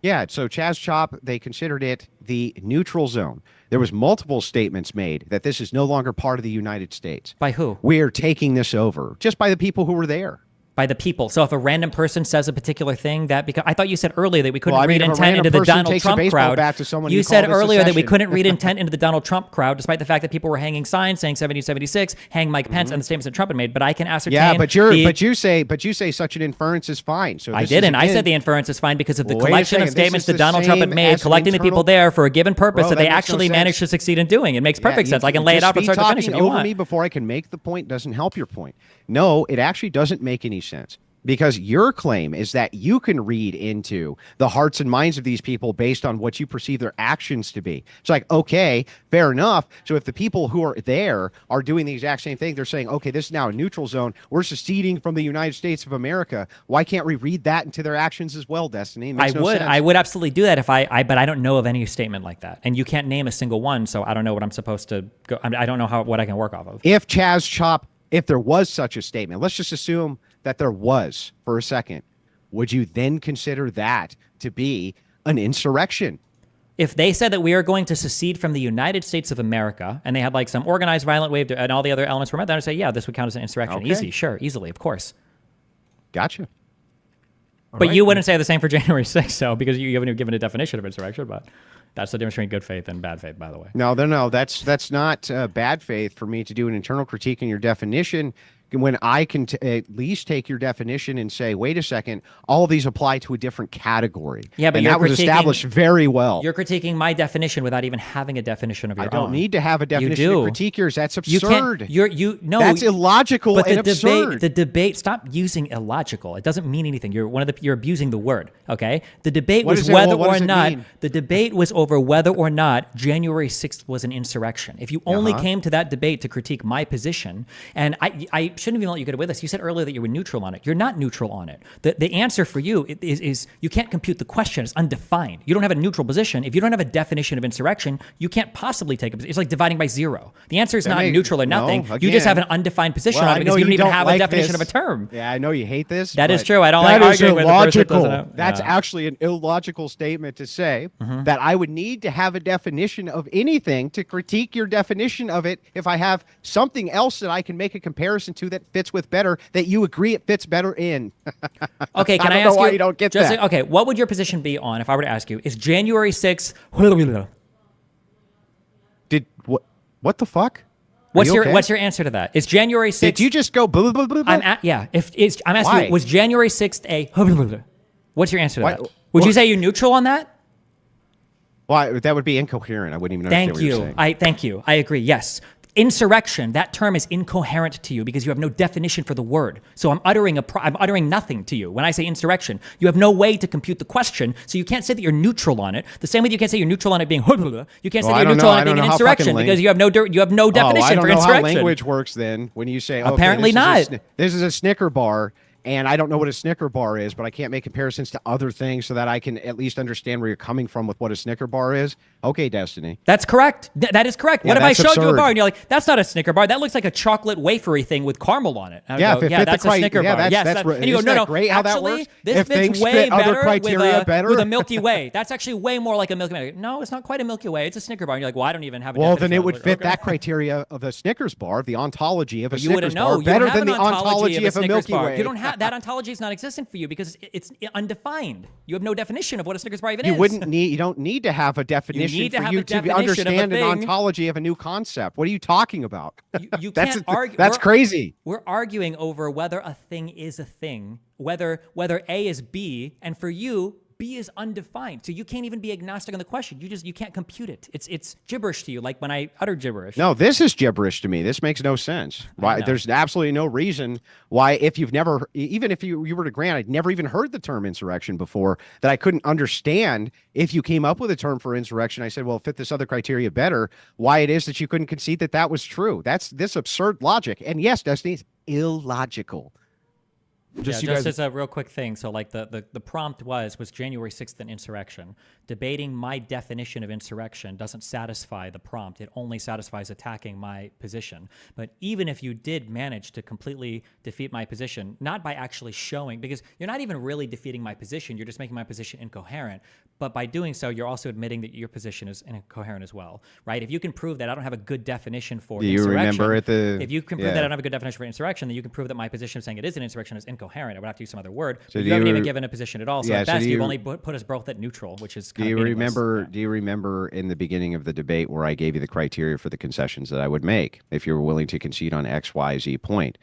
Yeah, so Chaz Chop, they considered it the neutral zone. There was multiple statements made that this is no longer part of the United States. By who? We're taking this over just by the people who were there. By the people. So if a random person says a particular thing, that because I thought you said earlier that we couldn't Well, I mean, read if a intent random into the person Donald takes a Trump baseball crowd. bat to someone You you said called a earlier that we secession. couldn't read intent into the Donald Trump crowd, despite the fact that people were hanging signs saying 1776, hang Mike Pence, and the statements that Trump had made. But I can ascertain. Yeah, but you say such an inference is fine. So I this didn't. is, I again, said the inference is fine because of the Well, wait a collection of second. This statements is that the Donald Trump had same made, as collecting the people internal- there for a given purpose Bro, that that they makes no actually managed to sense. succeed in doing. It makes perfect sense. I can lay it out from start to finish if you over want. me before I can make the point doesn't help your point. No, it actually doesn't make any sense. Because your claim is that you can read into the hearts and minds of these people based on what you perceive their actions to be. It's like, okay, fair enough. So if the people who are there are doing the exact same thing, they're saying, okay, this is now a neutral zone. We're seceding from the United States of America. Why can't we read that into their actions as well, Destiny? It makes no sense. I would absolutely do that if but I don't know of any statement like that. And you can't name a single one, so I don't know what I'm supposed to go. I don't know what I can work off of. If Chaz Chop, if there was such a statement, let's just assume that there was for a second, would you then consider that to be an insurrection? If they said that we are going to secede from the United States of America and they had like some organized violent wave and all the other elements were met, then I'd say, yeah, this would count as an insurrection. Okay. Easy, sure, easily, of course. Gotcha. But you wouldn't say the same for January 6th, so because you haven't given a definition of insurrection, but that's the difference between good faith and bad faith, by the way. No, that's not bad faith for me to do an internal critique in your definition when I can at least take your definition and say, wait a second, all of these apply to a different category. Yeah, but and that was established very well. You're critiquing my definition without even having a definition of your own. I don't need to have a definition to critique yours. That's absurd. No, that's illogical and absurd. The debate. Stop using illogical. It doesn't mean anything. You're abusing the word. Okay. The debate was whether or not the debate was over whether or not January 6th was an insurrection. If you only came to that debate to critique my position, and I shouldn't even let you get away with this. You said earlier that you were neutral on it. You're not neutral on it. The answer for you is you can't compute the question. It's undefined. You don't have a neutral position. If you don't have a definition of insurrection, you can't possibly take a position. It's like dividing by zero. The answer is not neutral or nothing. You just have an undefined position on it because you don't even have a definition of a term. Yeah, I know you hate this. That is true. I don't like arguing with the person that doesn't know. That's actually an illogical statement to say that I would need to have a definition of anything to critique your definition of it if I have something else that I can make a comparison to that fits with better, that you agree it fits better in. Okay, can I ask you? You don't get that. Okay, what would your position be on if I were to ask you? Is January 6th? What the fuck? What's your answer to that? Is January 6th? Did you just go blah blah blah? I'm asking you, was January 6th a? What's your answer to that? Would you say you're neutral on that? Well, that would be incoherent. I wouldn't even understand what you're saying. Thank you. I agree. Yes. Insurrection, that term is incoherent to you because you have no definition for the word. So I'm uttering nothing to you. When I say insurrection, you have no way to compute the question, so you can't say that you're neutral on it. The same way you can't say you're neutral on it being you can't say that you're neutral on it being an insurrection because you have no definition for insurrection. How language works then when you say, okay, apparently not. This is a Snicker bar. And I don't know what a Snicker bar is, but I can't make comparisons to other things so that I can at least understand where you're coming from with what a Snicker bar is. Okay, Destiny. That's correct. That is correct. Yeah, what if I showed you a absurd. bar and you're like, that's not a Snicker bar. That looks like a chocolate wafery thing with caramel on it. That's a Snicker bar. And you go, no, great how that works? This if fits way fit other better criteria with a Milky Way. That's actually way more like a Milky Way. No, it's not quite a Milky Way. It's a Snicker bar. And you're like, well, I don't even have a Well, then it would fit that criteria of the Snickers bar, the ontology of a you Snickers wouldn't know. bar, better than the ontology of a Milky Way. You don't have that ontology is not existent for you because it's undefined. You have no definition of what a Snickers bar even is. You don't need to have a definition for you to understand an ontology of a new concept. What are you talking about? You can't argue. That's crazy. We're arguing over whether a thing is a thing, whether A is B, and for you, B is undefined. So you can't even be agnostic on the question. You can't compute it. It's gibberish to you, like when I utter gibberish. No, this is gibberish to me. This makes no sense. Why? There's absolutely no reason why, if you've never, even if you were to grant, I'd never even heard the term insurrection before, that I couldn't understand if you came up with a term for insurrection. I said, well, fit this other criteria better, why it is that you couldn't concede that that was true. That's this absurd logic. And yes, Destiny, it's illogical. Just as a real quick thing, so like the prompt was January 6th an insurrection? Debating my definition of insurrection doesn't satisfy the prompt. It only satisfies attacking my position. But even if you did manage to completely defeat my position, not by actually showing, because you're not even really defeating my position, you're just making my position incoherent. but by doing so, you're also admitting that your position is incoherent as well, right? If you can prove that I don't have a good definition for Do you remember if you can prove that I don't have a good definition for insurrection, then you can prove that my position of saying it is an insurrection is incoherent. I would have to use some other word. So you haven't even given a position at all. So at best, you've only put us both at neutral, which is kind of meaningless. Do you remember in the beginning of the debate where I gave you the criteria for the concessions that I would make if you were willing to concede on X, Y, Z point?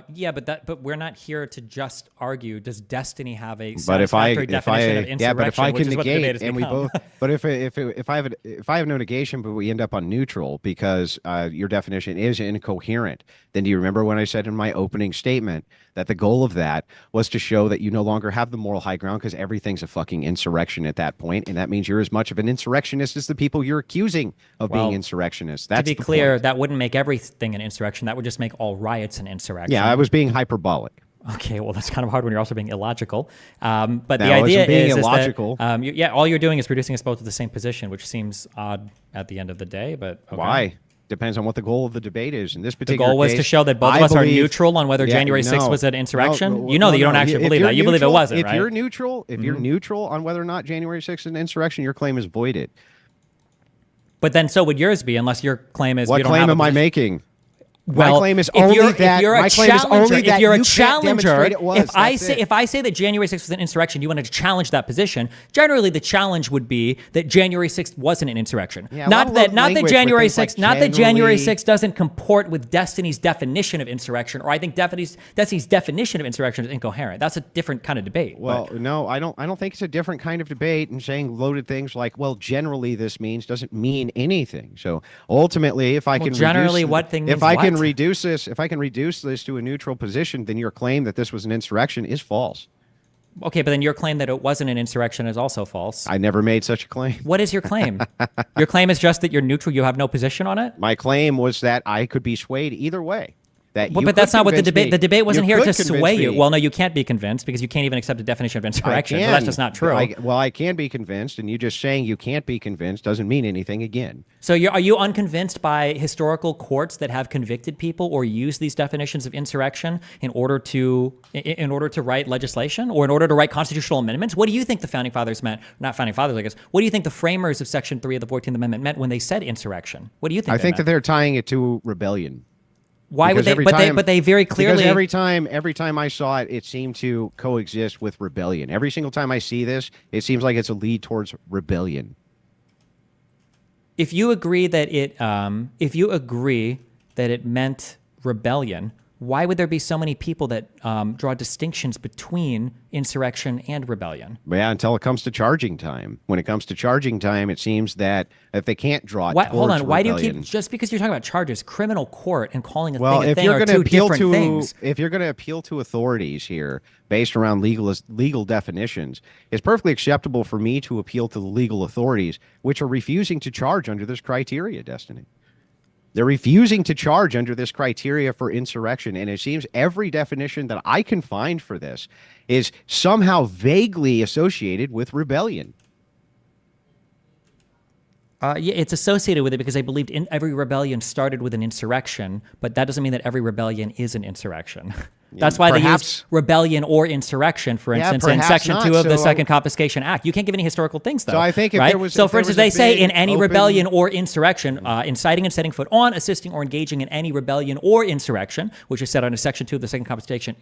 Yeah, but we're not here to just argue. Does destiny have a satisfactory definition of insurrection? Yeah, but if I can negate and we both, but if I have no negation, but we end up on neutral because your definition is incoherent, then do you remember when I said in my opening statement that the goal of that was to show that you no longer have the moral high ground because everything's a fucking insurrection at that point, and that means you're as much of an insurrectionist as the people you're accusing of being insurrectionists. That's to be clear, that wouldn't make everything an insurrection. That would just make all riots an insurrection. Yeah, I was being hyperbolic. Okay, well, that's kind of hard when you're also being illogical. But the No, idea being is illogical. that, all you're doing is reducing us both to the same position, which seems odd at the end of the day. But okay. Why? Depends on what the goal of the debate is. In this The particular goal was case, to show that both of us are neutral on whether January 6th was an insurrection. You know that you don't actually believe that. You believe it wasn't, if right? you're neutral, if you're neutral on whether or not January 6th is an insurrection, your claim is voided. But then so would yours be, unless your claim is What you don't claim have a am I position. making? Well, my claim is only that. My claim is only that you're a you can't challenger, demonstrate it was. if I say that January 6th was an insurrection, you wanted to challenge that position. Generally, the challenge would be that January 6th wasn't an insurrection. Yeah, not that January 6th, like January 6th doesn't comport with Destiny's definition of insurrection, or I think Destiny's definition of insurrection is incoherent. That's a different kind of debate. Well, no, I don't think it's a different kind of debate. And saying loaded things like, well, generally this means doesn't mean anything. So ultimately, if I can generally, reduce, what thing means if I can what? reduce this. If I can reduce this to a neutral position, then your claim that this was an insurrection is false. Okay, but then your claim that it wasn't an insurrection is also false. I never made such a claim. What is your claim? Your claim is just that you're neutral, you have no position on it? My claim was that I could be swayed either way. But that's not what the debate. The debate wasn't here to sway you. Me. Well, no, you can't be convinced because you can't even accept a definition of insurrection. So that's just not true. I can be convinced, and you just saying you can't be convinced doesn't mean anything again. So are you unconvinced by historical courts that have convicted people or used these definitions of insurrection in order to write legislation or in order to write constitutional amendments? What do you think the founding fathers meant? Not founding fathers, I guess. What do you think the framers of Section 3 of the 14th Amendment meant when they said insurrection? What do you think? I think that they're tying it to rebellion. Why would they? But they very clearly. Because every time I saw it, it seemed to coexist with rebellion. Every single time I see this, it seems like it's a lead towards rebellion. If you agree that it meant rebellion, why would there be so many people that draw distinctions between insurrection and rebellion? Yeah, until it comes to charging time. When it comes to charging time, it seems that if they can't draw it towards hold on, why rebellion, do you keep, just because you're talking about charges, criminal court and calling a well, thing a if thing you're are going to two appeal different to things. if you're going to appeal to authorities here based around legal definitions, it's perfectly acceptable for me to appeal to the legal authorities, which are refusing to charge under this criteria, Destiny. They're refusing to charge under this criteria for insurrection, and it seems every definition that I can find for this is somehow vaguely associated with rebellion. Yeah, it's associated with it because they believed every rebellion started with an insurrection, but that doesn't mean that every rebellion is an insurrection. That's why they use rebellion or insurrection, for instance, in Section 2 of the Second Confiscation Act. You can't give any historical things, though. So I think if right? there was... So, for instance, they say in any rebellion or insurrection, inciting and setting foot on, assisting or engaging in any rebellion or insurrection, which is set under Section 2 of the Second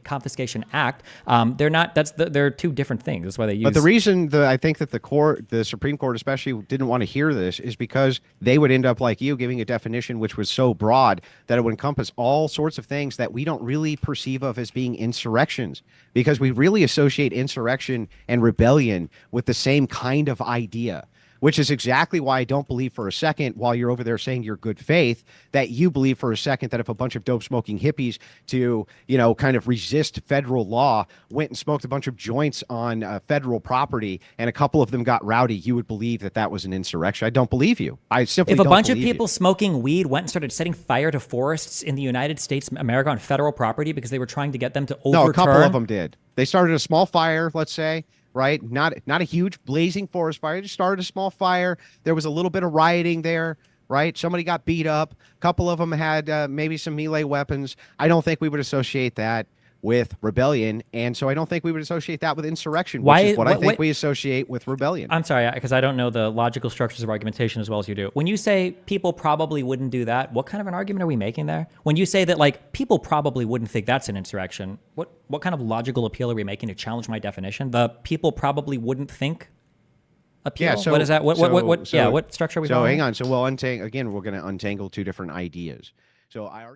Confiscation Act, they're two different things. That's why they use... But the reason I think that the Supreme Court especially didn't want to hear this is because they would end up like you, giving a definition which was so broad that it would encompass all sorts of things that we don't really perceive of as being insurrections, because we really associate insurrection and rebellion with the same kind of idea, which is exactly why I don't believe for a second, while you're over there saying your good faith, that you believe for a second that if a bunch of dope smoking hippies to, kind of resist federal law went and smoked a bunch of joints on federal property and a couple of them got rowdy, you would believe that that was an insurrection. I don't believe you. I simply don't believe you. If a bunch of people smoking weed went and started setting fire to forests in the United States, America, on federal property because they were trying to get them to overturn... No, a couple of them did. They started a small fire, let's say, right? Not a huge blazing forest fire. Just started a small fire. There was a little bit of rioting there, right? Somebody got beat up. A couple of them had maybe some melee weapons. I don't think we would associate that with rebellion, and so I don't think we would associate that with insurrection, which is what I think we associate with rebellion. I'm sorry, because I don't know the logical structures of argumentation as well as you do. When you say people probably wouldn't do that, what kind of an argument are we making there? When you say that like people probably wouldn't think that's an insurrection, what kind of logical appeal are we making to challenge my definition? The people probably wouldn't think appeal? Yeah, so what is that? What structure are we So following? hang on. So we'll untangle again. We're going to untangle two different ideas. So I